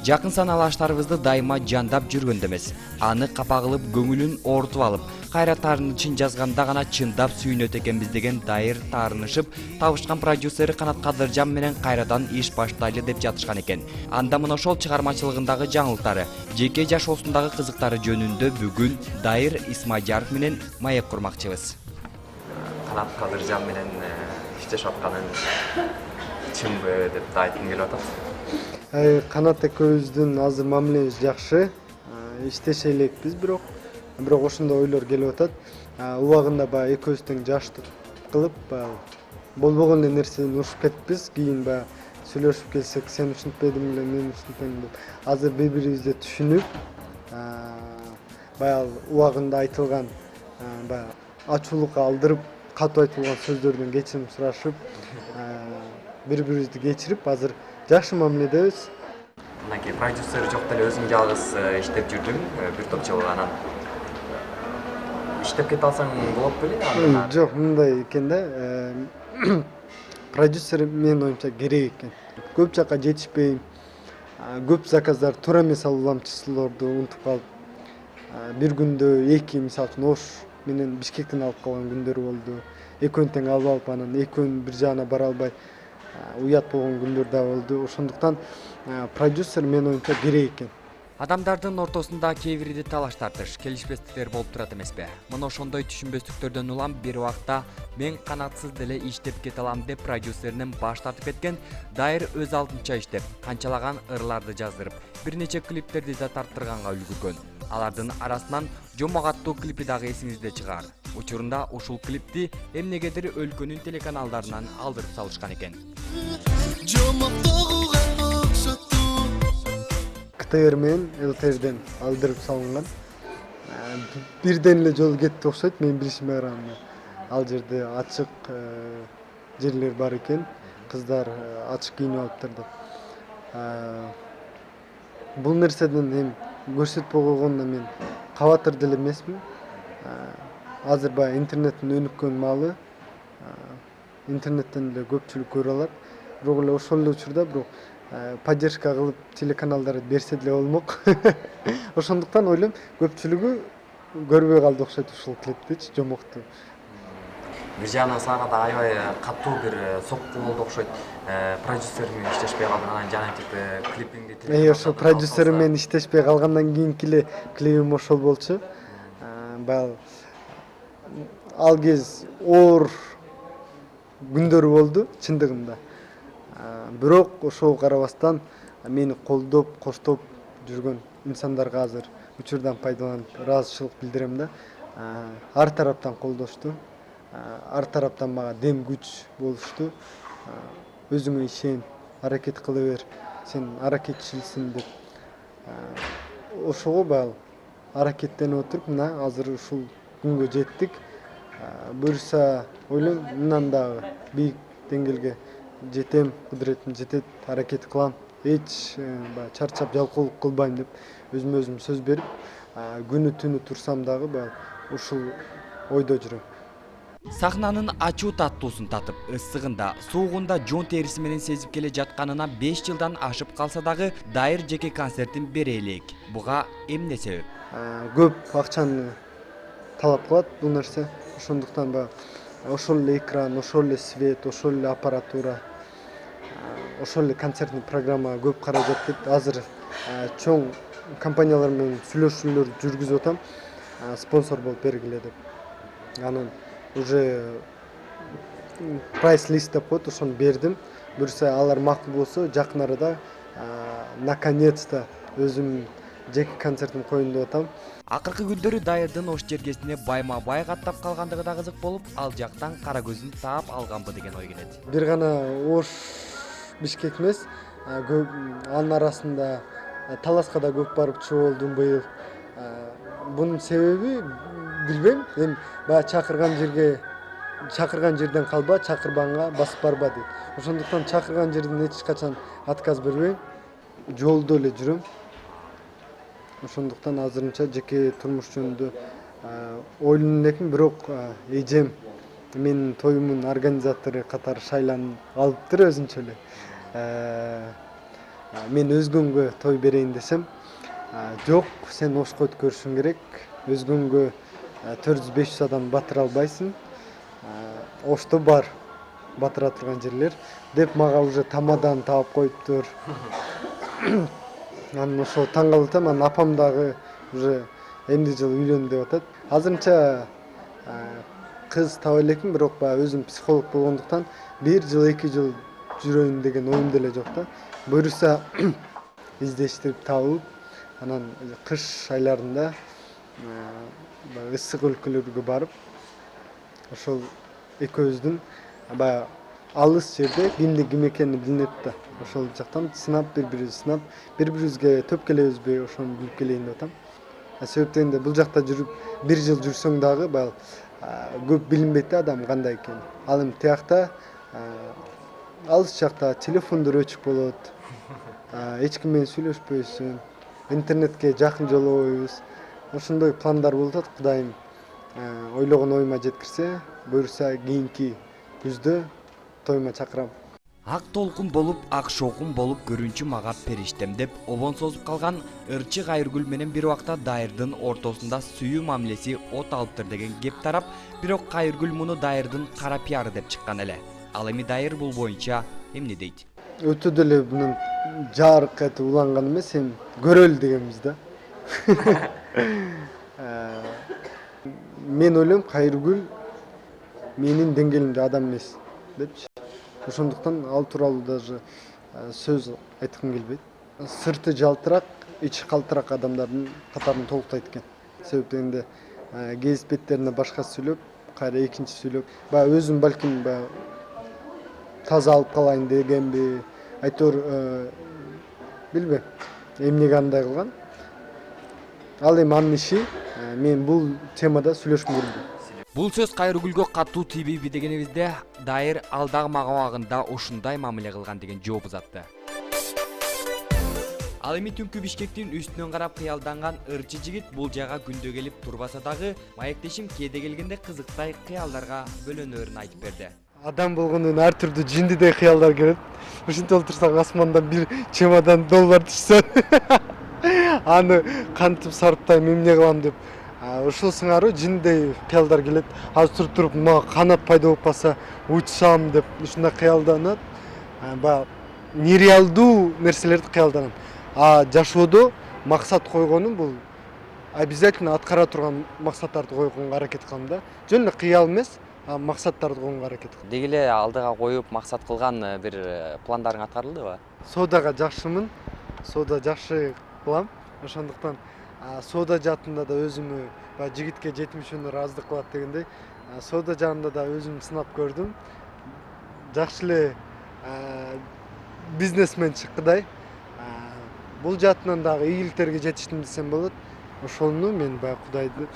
Жакын саналаштарыбызды дайыма жандап жүргөндө эмес, аны капа кылып көңүлүн оорутуп алып, кайра таарынычын жазганда гана чындап сүйүнөт экенбиз деген Дайыр таарынышып, табышкан продюсери Канат Кадыржан менен кайрадан иш баштайлы деп жатышкан экен. Анда мына ошол чыгармачылыгындагы жаңылыктары, жеке жашоосундагы кызыктары жөнүндө бүгүн Дайыр Исмайжаров менен маек курмакчыбыз. Канат Кадыржан менен иштешип атканын чынбы деп айткым келип атат. Канат экөөбүздүн азыр мамилебиз жакшы. Иштеше элекпиз, бирок ошондой ойлор келип атат. Убагында баягы экөөбүз тең жаштык кылып, болбогон эле нерседен урушуп кетпиз. Кийин баягы сүйлөшүп келсек, сен ушинтпедиң эле, мен ушинтпедим деп. Азыр бири-бирибизди түшүнүп, баягы убагында айтылган, баягы ачуулукка алдырып, катуу айтылган сөздөрдөн кечирим сурашып, бири-бирибизди кечирип, азыр жакшы мамиледебиз. Мынакей продюсер жок деле өзүң жалгыз иштеп жүрдүң, бир топ жыл анан иштеп кете алсаң болот беле? Жок, мындай экен да. Продюсер менин оюмча керек экен. Көп жака жетишпейм. Көп заказдар туура эмес уламчылоорду унутуп калып, бир күндө эки, мисалы үчүн Ош менен Бишкектен алып калган күндөр болду. Экөөнү тең алып алып, анан экөөнүн бир жагына бара албай уят болгон күндөр да болду. Ошондуктан продюсер менин оюмча керек экен. Адамдардын ортосунда кээ бирде талаш тартыш, келишпестиктер болуп турат эмеспи? Мына ошондой түшүнбөстүктөрдөн улам бир убакта мен канатсыз деле иштеп кете алам деп продюсеринен баш тартып кеткен Дайыр өз алдынча иштеп, канчалаган ырларды жаздырып, бир нече клиптерди да тарттырганга үлгүргөн. Алардын арасынан Жомок аттуу клипи дагы эсиңизде чыгаар. Учурунда ушул клипти эмнегедир өлкөнүн телеканалдарынан алдырып салышкан экен. КТР менен ЛТРден алдырып салынган. Бирден эле жол кетти окшойт, мен билишиме караганда. Ал жерде ачык жерлер бар экен, кыздар ачык кийинип алыптыр деп. Бул нерседен эми көрсөтпөй койгонуна мен кабатыр деле эмесмин. Азыр баягы интернеттин өнүккөн маалы, интернеттен эле көпчүлүк көрө алат. Бирок эле ошол эле учурда бирок поддержка кылып телеканалдар берсе деле болмок. Ошондуктан ойлойм, көпчүлүгү көрбөй калды окшойт ушул клиптичи, Жомокту. Бир жагынан сага да аябай катуу бир сокку болду окшойт. Продюсер менен иштешпей калдың, анан жанагы клипиңди Ошо продюсер менен иштешпей калгандан кийинки эле клипим ошол болчу. Баягы ал кез оор күндөрү болду чындыгында. Бирок ошого карабастан мени колдоп, коштоп жүргөн инсандарга азыр учурдан пайдаланып ыраазычылык билдирем да. Ар тараптан колдошту. Ар тараптан мага дем күч болушту. Өзүңө ишен, аракет кыла бер, сен аракетчилсиң деп. Ошого баягы аракеттенип отуруп, мына азыр ушул күнгө жеттик. Буюрса, ойлойм, мындан дагы бийик деңгээлге жетем, кудуретим жетет, аракет кылам. Эч чарчап жалкоолук кылбайм деп өзүмө өзүм сөз берип, күнү түнү турсам дагы баягы ушул ойдо жүрөм. Сахнанын ачуу таттуусун татып, ысыгында, суугунда жон териси менен сезип келе жатканына 5 жылдан ашып калса дагы Дайыр жеке концертин бере элек. Буга эмне себеп? Көп акчаны талап кылат бул нерсе. Ошондуктан баягы ошол эле экран, ошол эле свет, ошол эле аппаратура, ошол эле концертный программага көп каражат кетти. Азыр чоң компаниялар менен сүйлөшүүлөр жүргүзүп атам, спонсор болуп бергиле деп. Анан уже прайс лист деп коет, ошону бердим. Буюрса алар макул болсо, жакын арада наконец-то өзүмдүн жеке концертимди коеюн деп атам. Акыркы күндөрү Дайырдын Ош жергесине байма-бай каттап калгандыгы да кызык болуп, ал жактан кара көзүн таап алганбы деген ой келет. Бир гана Ош, Бишкек эмес, анын арасында Таласка да көп барып чыгып болдум быйыл. Бунун себеби билбейм. Эми баягы чакырган жерден калба, чакырбаганга басып барба дейт. Ошондуктан чакырган жерден эч качан отказ бербейм. Жолдо эле жүрөм. Ошондуктан азырынча жеке турмуш жөнүндө ойлонуп элекмин, бирок эжем менин тоюмдун организатору катары шайланып алыптыр өзүнчө эле. мен өзгөнгө той берейин десем, жок, сен ошко өткөрүшүң керек. Өзгөнгө 400-500 адам батыра албайсың. Ошто бар батыра турган жерлер деп мага уже тамадан таап коюптур. Анан ошо таң калып атам. Анан апам дагы уже эмне жыл үйлөн деп атат. Азырынча кыз таба элекмин, бирок баягы өзүм психолог болгондуктан 1 жыл 2 жыл жүрөйүн деген оюм деле жок да. Буюрса издештирип табылып, анан кыш айларында ысык өлкөлөргө барып, ошол экөөбүздүн баягы алыс жерде кимдин ким экени билинет да. Ошол жактан сынап, бири-бирибизге төп келебизби, ошону билип келейин деп атам. Себептен бул жакта жүрүп 1 жыл жүрсөң дагы баягы көп билинбейт да адам кандай экени. Ал эми тиякта алыс жакта телефондор өчүк болот. Эч ким менен сүйлөшпөйсүң. Интернетке жакын жолобойбуз. Ошондой пландар болуп атат. Кудайым ойлогон оюма жеткирсе, буюрса кийинки күздө тоюма чакырам. Ак толкун болуп, ак шоокун болуп көрүнчү мага периштем деп обон созуп калган ырчы Кайыргүл менен бир убакта Дайырдын ортосунда сүйүү мамилеси от алыптыр деген кеп тарап, бирок Кайыргүл муну Дайырдын кара пиары деп чыккан эле. Ал эми Дайыр бул боюнча эмне дейт? Өтө деле мунун жарык этип уланган эмес, эми көрөлү дегенбиз да. Мен ойлойм, Кайыргүл менин деңгээлимде адам эмес депчи. Ошондуктан ал тууралуу даже сөз айткым келбейт. Сырты жалтырак, ичи калтырак адамдардын катарын толуктайт экен. Себептен гез беттерине башка сүйлөп, кайра экинчи сүйлөп, баягы өзүм балким баягы таза алып калайын дегенби, айтор билбейм, эмнеге андай кылган. Ал эми анын иши, мен бул темада сүйлөшкүм келбейт. Бул сөз Кайыргүлгө катуу тийбейби дегенибизде, Дайыр ал дагы мага убагында ушундай мамиле кылган деген жооп узатты. Ал эми түнкү Бишкектин үстүнөн карап кыялданган ырчы жигит бул жайга күндө келип турбаса дагы, маектешим кээде келгенде кызыктай кыялдарга бөлөнөрүн айтып берди. Адам болгондон ар түрдүү жиндидей кыялдар келет. Ушинтип отурсаң асмандан бир чемодан доллар түшсө, аны кантип сарптайм, эмне кылам деп ушул сыңаруу жиндей кыялдар келет. Азыр туруп мага канат пайда болуп калса, учсам деп ушундай кыялданат. Баягы нереалдуу нерселерди кыялданам. Жашоодо максат койгонум бул обязательно аткара турган максаттарды койгонго аракет кылам да. Жөн эле кыял эмес, максаттарды койгонго аракет кылам. Деги эле алдыга коюп максат кылган бир пландарың аткарылдыбы? Соодага жакшымын. Соода жакшы кылам. Ошондуктан соода жаатында да өзүмө баягы жигитке жетимишүүнү ыраазыдык кылат дегендей, соода жагында да өзүм сынап көрдүм. Жакшы эле бизнесмен чыккыдай. Бул жаатынан дагы ийгиликтерге жетиштим десем болот. Ошону мен баягы Кудайдын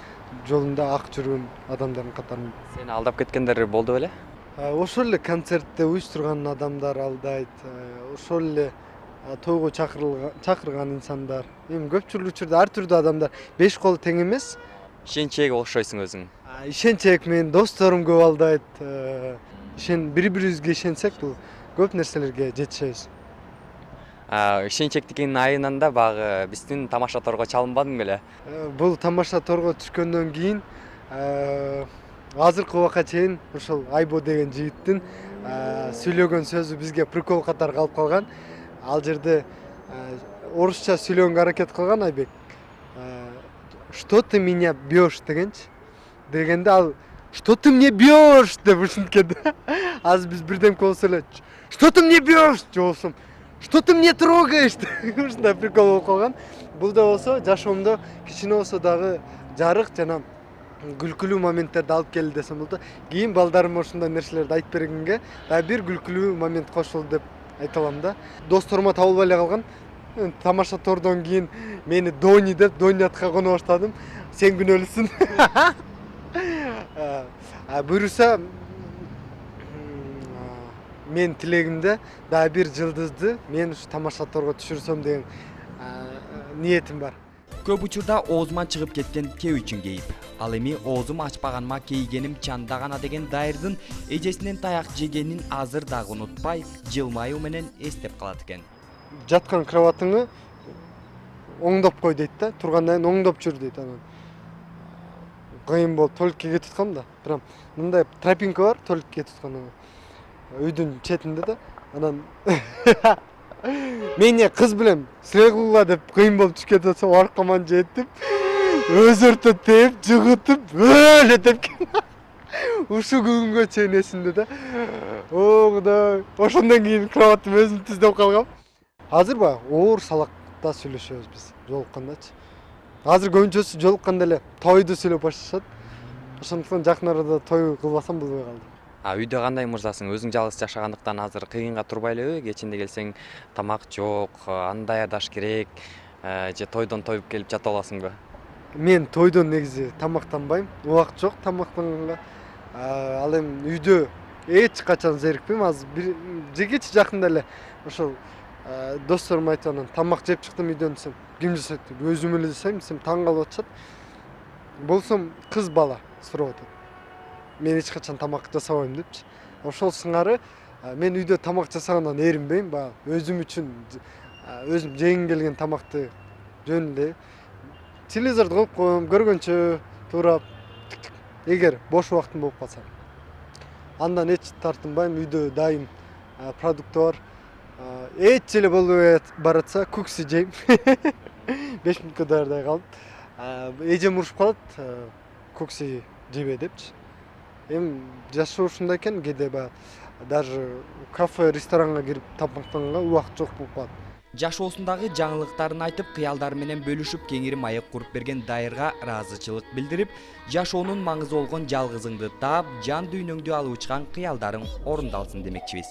жолунда ак жүргөн адамдардын катарында. Сени алдап кеткендер болду беле? Ошол эле концертте уюштурган адамдар алдайт, ошол эле тойго чакырган инсандар. Эми көпчүлүк учурда ар түрдүү адамдар 5 колу тең эмес. Ишенчээге окшойсуң өзүң. Ишенчек менен досторум көп алдайт. Бири-бирибизге ишенсек, бул көп нерселерге жетишебиз. Ишенчектикинин айынан да багы биздин тамаша торго чалынбадың беле? Бул тамаша торго түшкөндөн кийин азыркы убакка чейин ошол Айбо деген жигиттин сүйлөгөн сөзү бизге прикол катары калып калган. Ал жерде орусча сүйлөгөнгө аракет кылган Айбек. Что ты меня бьешь дегенде ал что ты мне бьешь деп ушинткен. Азыр биз бирдемке болсо эле что ты мне бьешь же болсом что ты мне трогаешь ушундай прикол болуп калган. Бул да болсо жашоомдо кичине болсо дагы жарык жана күлкүлүү моменттерди алып келди десем болот. Кийин балдарыма ошондой нерселерди айтып бергенге дагы бир күлкүлүү момент кошулду деп айта алам да. Досторума табылбай эле калган. Тамаша тордон кийин мени Дони деп Донятка коно баштадым. Сен күнөөлүсүн. Буюрса мен тилегимде дагы бир жылдызды мен ушу тамаша торго түшүрсөм деген ниетим бар. Көп учурда оозуман чыгып кеткен кээ үчүн кейип. Ал эми оозум ачпаганыма кейгеним чанда гана деген Дайырдын эжесинен таяк жегенин азыр дагы унутпай, жылмаюу менен эстеп калат экен. жаткан кроватыңы оңдоп кой дейт да, тургандан кийин оңдоп жүр дейт. Анан кыйын болуп туалетке кетип аткам да, прям мындай тропинка бар туалетке кетип аткан үйдүн четинде да. Анан мен кыз билем сыйгууга деп кыйын болуп түшүп кетип атсам, аркаман жетип, өзөртө тээп, жыгытып, өлө деп ушу күнгө чейин эсимде да. О Кудай, ошондон кийин кроваттым өзүм түздөп калгам. Азыр баягы оор салакта сүйлөшөбүз биз жолуккандачы. Азыр көбүнчөсү жолукканда эле тойду сүйлөп башташат. Ошондуктан жакын арада той кылбасам болбой калды. Үйдө кандай мырзасың? Өзүң жалгыз жашагандыктан азыр кыйынга турбай элеби? Кечинде келсең тамак жок, аны даярдаш керек, же тойдон тоюп келип жатып аласыңбы? Мен тойдон негизи тамактанбайм. Убакыт жок тамактанганга. Ал эми үйдө эч качан зерикпейм. Азыр бир кече жакында эле ошол досторум айтып анан тамак жеп чыктым үйдөн десем, ким жасайт деп өзүм эле жасайм десем таң калып атышат. Болсом кыз бала сурап атат. Мен эч качан тамак жасабайм депчи. Ошол сыңары мен үйдө тамак жасагандан эринбейм, баягы өзүм үчүн өзүм жегим келген тамакты жөн эле телевизорду коюп коем, көргөнчө турап, эгер бош убактым болуп калса. Андан эч тартынбайм, үйдө дайым продукты бар. Эч эле болбой баратса, кукси жейм. 5 мүнөткө даярдай калып. Эжем урушуп калат, кукси жебе депчи. Эми жашоо ушундай экен, кээде баягы даже кафе, ресторанга кирип тамактанганга убакыт жок болуп калат. Жашоосундагы жаңылыктарын айтып, кыялдары менен бөлүшүп, кеңири маек куруп берген Дайырга ыраазычылык билдирип, жашоонун маңызы болгон жалгызыңды таап, жан дүйнөңдү алып учкан кыялдарың орундалсын демекчибиз.